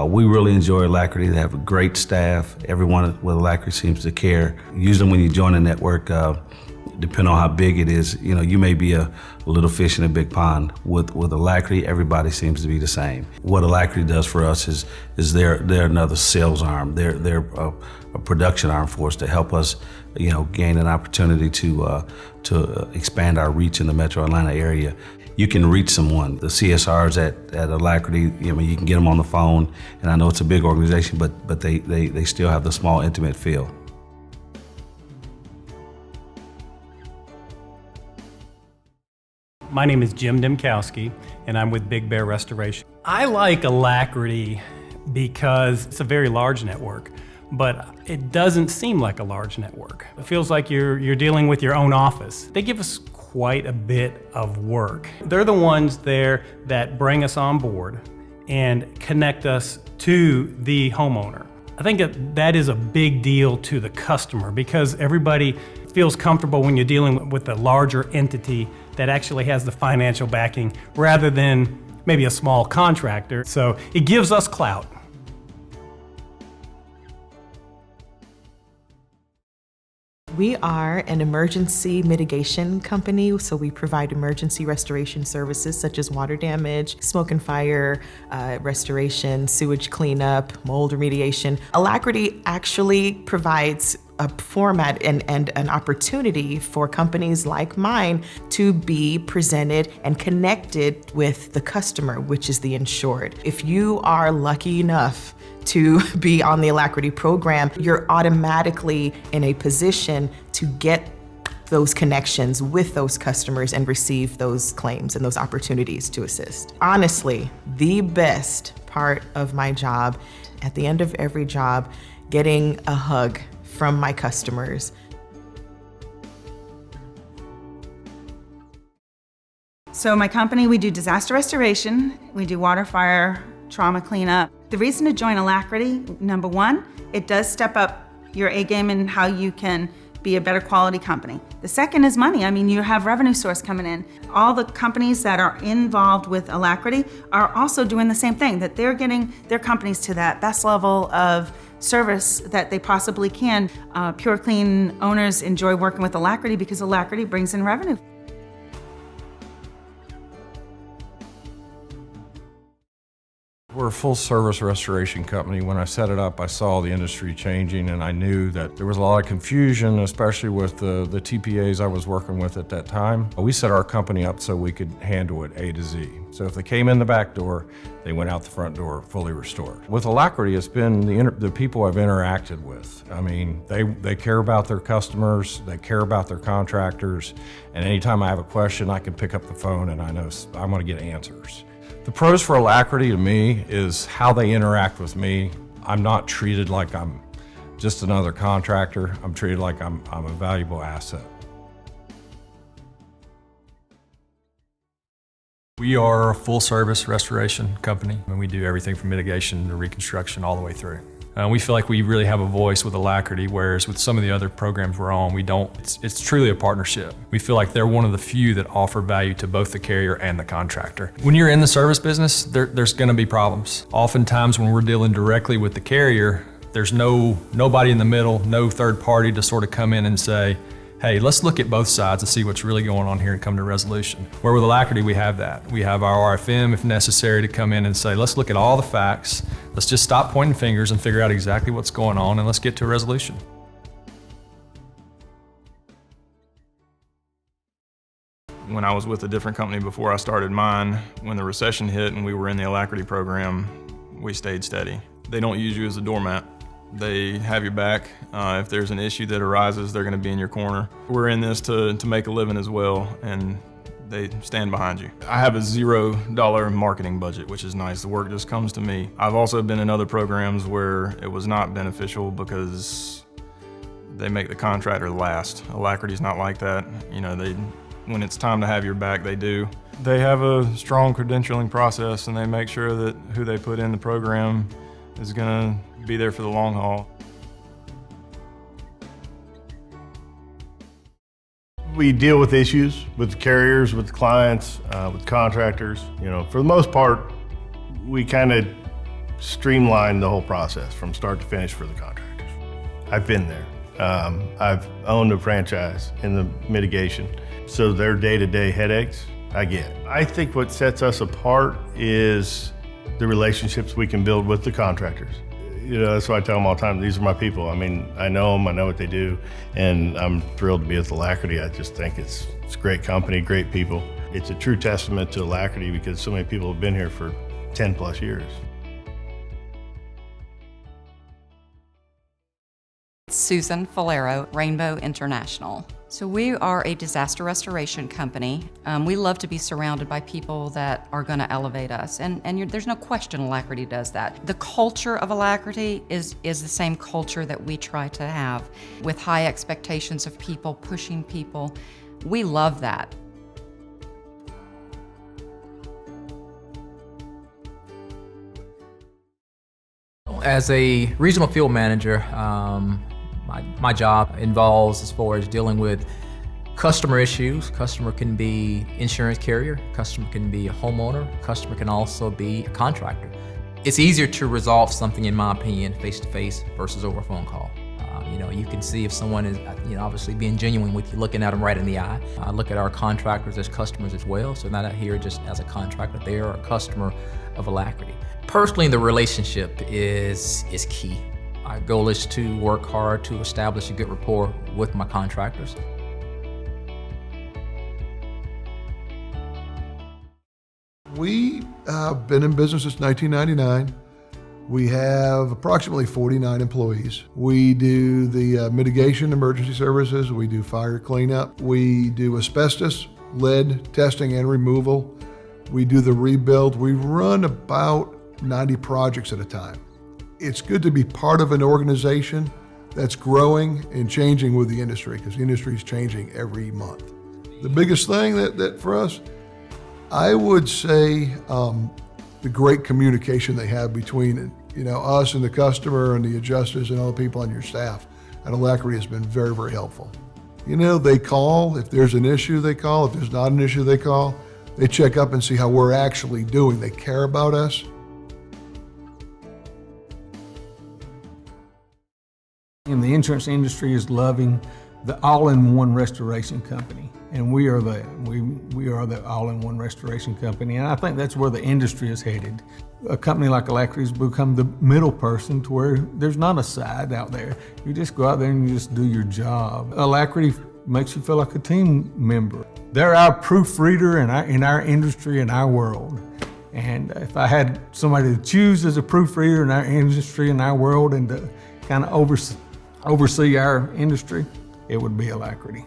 We really enjoy Alacrity. They have a great staff. Everyone with Alacrity seems to care. Usually when you join a network, depending on how big it is, you may be a little fish in a big pond. With Alacrity, everybody seems to be the same. What Alacrity does for us is they're another sales arm. They're a production arm for us to help us, gain an opportunity to expand our reach in the Metro Atlanta area. You can reach someone. The CSRs at Alacrity, you can get them on the phone, and I know it's a big organization, but they still have the small, intimate feel. My name is Jim Demkowski, and I'm with Big Bear Restoration. I like Alacrity because it's a very large network, but it doesn't seem like a large network. It feels like you're dealing with your own office. They give us quite a bit of work. They're the ones there that bring us on board and connect us to the homeowner. I think that is a big deal to the customer because everybody feels comfortable when you're dealing with a larger entity that actually has the financial backing rather than maybe a small contractor. So it gives us clout. We are an emergency mitigation company, so we provide emergency restoration services such as water damage, smoke and fire restoration, sewage cleanup, mold remediation. Alacrity actually provides a format and an opportunity for companies like mine to be presented and connected with the customer, which is the insured. If you are lucky enough to be on the Alacrity program, you're automatically in a position to get those connections with those customers and receive those claims and those opportunities to assist. Honestly, the best part of my job, at the end of every job, getting a hug from my customers. So my company, we do disaster restoration, we do water, fire, trauma cleanup. The reason to join Alacrity, number one, it does step up your A game and how you can be a better quality company. The second is money. I mean, you have revenue source coming in. All the companies that are involved with Alacrity are also doing the same thing, that they're getting their companies to that best level of service that they possibly can. Pure Clean owners enjoy working with Alacrity because Alacrity brings in revenue. We're a full-service restoration company. When I set it up, I saw the industry changing, and I knew that there was a lot of confusion, especially with the TPAs I was working with at that time. We set our company up so we could handle it A to Z. So if they came in the back door, they went out the front door fully restored. With Alacrity, it's been the people I've interacted with. I mean, they care about their customers, they care about their contractors, and anytime I have a question, I can pick up the phone and I know I'm going to get answers. The pros for Alacrity to me is how they interact with me. I'm not treated like I'm just another contractor. I'm treated like I'm a valuable asset. We are a full-service restoration company, and we do everything from mitigation to reconstruction all the way through. We feel like we really have a voice with Alacrity, whereas with some of the other programs we're on, we don't. It's truly a partnership. We feel like they're one of the few that offer value to both the carrier and the contractor. When you're in the service business, there's going to be problems. Oftentimes when we're dealing directly with the carrier, there's nobody in the middle, no third party to sort of come in and say, hey, let's look at both sides and see what's really going on here and come to resolution. Where with Alacrity, we have that. We have our RFM, if necessary, to come in and say, let's look at all the facts. Let's just stop pointing fingers and figure out exactly what's going on, and let's get to a resolution. When I was with a different company before I started mine, when the recession hit and we were in the Alacrity program, we stayed steady. They don't use you as a doormat. They have your back. If there's an issue that arises, they're going to be in your corner. We're in this to make a living as well, and they stand behind you. I have a $0 marketing budget, which is nice. The work just comes to me. I've also been in other programs where it was not beneficial because they make the contractor last. Alacrity's not like that. When it's time to have your back, they do. They have a strong credentialing process, and they make sure that who they put in the program is going to be there for the long haul. We deal with issues with carriers, with clients, with contractors. For the most part, we kind of streamlined the whole process from start to finish for the contractors. I've been there. I've owned a franchise in the mitigation, so their day-to-day headaches, I get. I think what sets us apart is the relationships we can build with the contractors. That's why I tell them all the time, these are my people. I mean, I know them, I know what they do, and I'm thrilled to be with Alacrity. I just think it's a great company, great people. It's a true testament to Alacrity because so many people have been here for 10 plus years. Susan Falero, Rainbow International. So we are a disaster restoration company. We love to be surrounded by people that are going to elevate us, and there's no question Alacrity does that. The culture of Alacrity is the same culture that we try to have, with high expectations of people, pushing people. We love that. As a regional field manager, my job involves as far as dealing with customer issues. Customer can be insurance carrier, customer can be a homeowner, customer can also be a contractor. It's easier to resolve something, in my opinion, face-to-face versus over a phone call. You can see if someone is, obviously being genuine with you, looking at them right in the eye. I look at our contractors as customers as well, so not here just as a contractor, they are a customer of Alacrity. Personally, the relationship is key. Our goal is to work hard to establish a good rapport with my contractors. We have been in business since 1999. We have approximately 49 employees. We do the mitigation emergency services. We do fire cleanup. We do asbestos, lead testing and removal. We do the rebuild. We run about 90 projects at a time. It's good to be part of an organization that's growing and changing with the industry, because the industry is changing every month. The biggest thing that for us, I would say the great communication they have between us and the customer and the adjusters and all the people on your staff at Alacrity has been very, very helpful. They call, if there's an issue they call, if there's not an issue they call, they check up and see how we're actually doing. They care about us. And the insurance industry is loving the all-in-one restoration company, and we are the all-in-one restoration company, and I think that's where the industry is headed. A company like Alacrity has become the middle person to where there's not a side out there. You just go out there and you just do your job. Alacrity makes you feel like a team member. They're our proofreader in our industry, in our world. And if I had somebody to choose as a proofreader in our industry, in our world, and to kind of oversee our industry, it would be Alacrity.